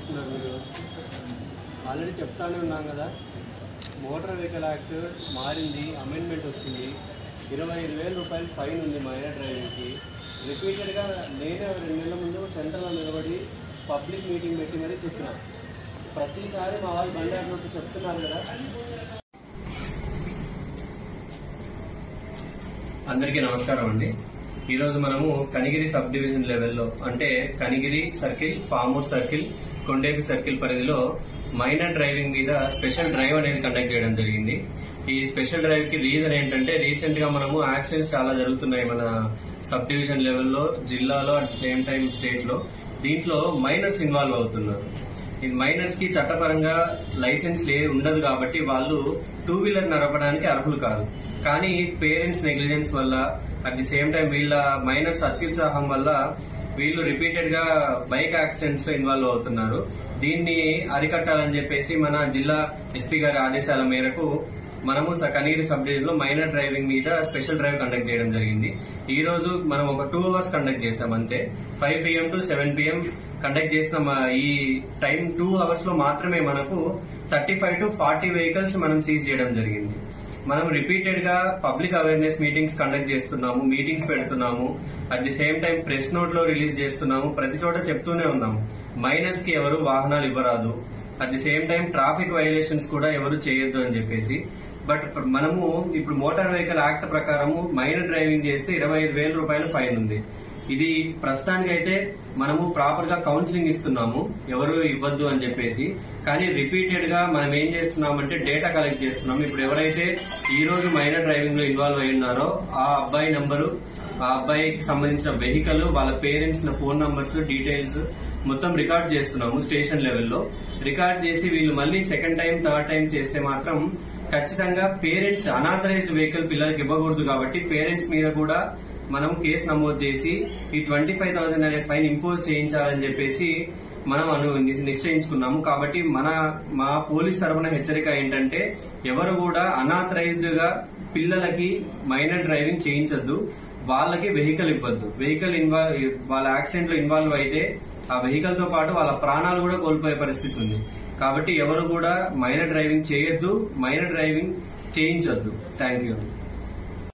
చేస్తున్నారు మీరు? ఆల్రెడీ చెప్తానే ఉన్నాం కదా, మోటార్ వెహికల్ యాక్ట్ మారింది, అమెండ్మెంట్ వచ్చింది. 25,000 రూపాయలు ఫైన్ ఉంది మైనర్ డ్రైవింగ్కి. రిపీటెడ్గా నేనే 2 నెలల ముందు సెంటర్లో నిలబడి పబ్లిక్ మీటింగ్ పెట్టి మరీ చూసిన. ప్రతిసారి మా వాళ్ళు బండి అన్నట్టు చెప్తున్నారు కదా. అందరికీ నమస్కారం అండి. ఈరోజు మనము కనిగిరి సబ్ డివిజన్ లెవెల్లో, అంటే Kanigiri circle, Pamur circle, Kondepi circle పరిధిలో మైనర్ డ్రైవింగ్ మీద స్పెషల్ డ్రైవ్ అనేది కండక్ట్ చేయడం జరిగింది. ఈ స్పెషల్ డ్రైవ్ కి రీజన్ ఏంటంటే, రీసెంట్ గా మనము యాక్సిడెంట్స్ చాలా జరుగుతున్నాయి మన సబ్ డివిజన్ లెవెల్లో, జిల్లాలో, at the same time state లో. దీంట్లో మైనర్స్ ఇన్వాల్వ్ అవుతున్నారు. ఈ మైనర్స్ కి చట్టపరంగా లైసెన్స్ ఉండదు కాబట్టి వాళ్ళు 2 వీలర్ నడపడానికి అర్హులు కాదు. కానీ పేరెంట్స్ నెగ్లిజెన్స్ వల్ల, అట్ ది సేమ్ టైం వీళ్ళ మైనర్స్ అత్యుత్సాహం వల్ల వీళ్ళు రిపీటెడ్ గా బైక్ యాక్సిడెంట్స్ లో ఇన్వాల్వ్ అవుతున్నారు. దీన్ని అరికట్టాలని చెప్పేసి మన జిల్లా ఎస్పీ గారి ఆదేశాల మేరకు మనము కనిగిరి సబ్ డివిజన్ లో మైనర్ డ్రైవింగ్ మీద స్పెషల్ డ్రైవ్ కండక్ట్ చేయడం జరిగింది. ఈ రోజు మనం ఒక 2 అవర్స్ కండక్ట్ చేసాం అంతే. 5 PM to 7 PM కండక్ట్ చేసిన ఈ టైం 2 అవర్స్ లో మాత్రమే మనకు 35 to 40 వెహికల్స్ మనం సీజ్ చేయడం జరిగింది. మనం రిపీటెడ్ గా పబ్లిక్ అవేర్నెస్ మీటింగ్స్ కండక్ట్ చేస్తున్నాము, మీటింగ్స్ పెడుతున్నాము, at the same time press note లో రిలీజ్ చేస్తున్నాము. ప్రతి చోట చెప్తూనే ఉన్నాము, మైనర్స్ కి ఎవరు వాహనాలు ఇవ్వరాదు, అట్ ది సేమ్ టైం ట్రాఫిక్ వైలేషన్స్ కూడా ఎవరు చేయొద్దు అని చెప్పేసి. బట్ మనము ఇప్పుడు మోటార్ వెహికల్ యాక్ట్ ప్రకారము మైనర్ డ్రైవింగ్ చేస్తే 25,000 రూపాయలు ఫైన్ ఉంది. ఇది ప్రస్తుతానికి అయితే మనము ప్రాపర్ గా కౌన్సిలింగ్ ఇస్తున్నాము, ఎవరు ఇవ్వద్దు అని చెప్పేసి. కానీ రిపీటెడ్ గా మనం ఏం చేస్తున్నామంటే డేటా కలెక్ట్ చేస్తున్నాము. ఇప్పుడు ఎవరైతే ఈ రోజు మైనర్ డ్రైవింగ్ లో ఇన్వాల్వ్ అయి ఉన్నారో ఆ అబ్బాయి నంబరు, ఆ అబ్బాయికి సంబంధించిన వెహికల్, వాళ్ళ పేరెంట్స్ ఫోన్ నంబర్స్, డీటెయిల్స్ మొత్తం రికార్డ్ చేస్తున్నాము స్టేషన్ లెవెల్లో. రికార్డ్ చేసి వీళ్ళు మళ్ళీ సెకండ్ టైం, థర్డ్ టైం చేస్తే మాత్రం ఖచ్చితంగా పేరెంట్స్ అనాథరైజ్డ్ వెహికల్ పిల్లలకి ఇవ్వకూడదు కాబట్టి పేరెంట్స్ మీద కూడా మనం కేసు నమోదు చేసి ఈ 25,000 అనే ఫైన్ ఇంపోజ్ చేయించాలని చెప్పేసి మనం నిశ్చయించుకున్నాము. కాబట్టి మా పోలీస్ తరఫున హెచ్చరిక ఏంటంటే, ఎవరు కూడా అనాథరైజ్డ్ గా పిల్లలకి మైనర్ డ్రైవింగ్ చేయించద్దు, వాళ్ళకి వెహికల్ ఇవ్వద్దు. వెహికల్ వాళ్ళ యాక్సిడెంట్ లో ఇన్వాల్వ్ అయితే ఆ వెహికల్ తో పాటు వాళ్ళ ప్రాణాలు కూడా కోల్పోయే పరిస్థితి ఉంది. కాబట్టి ఎవరు కూడా మైనర్ డ్రైవింగ్ చేయొద్దు, మైనర్ డ్రైవింగ్ చేయించొద్దు. Thank you.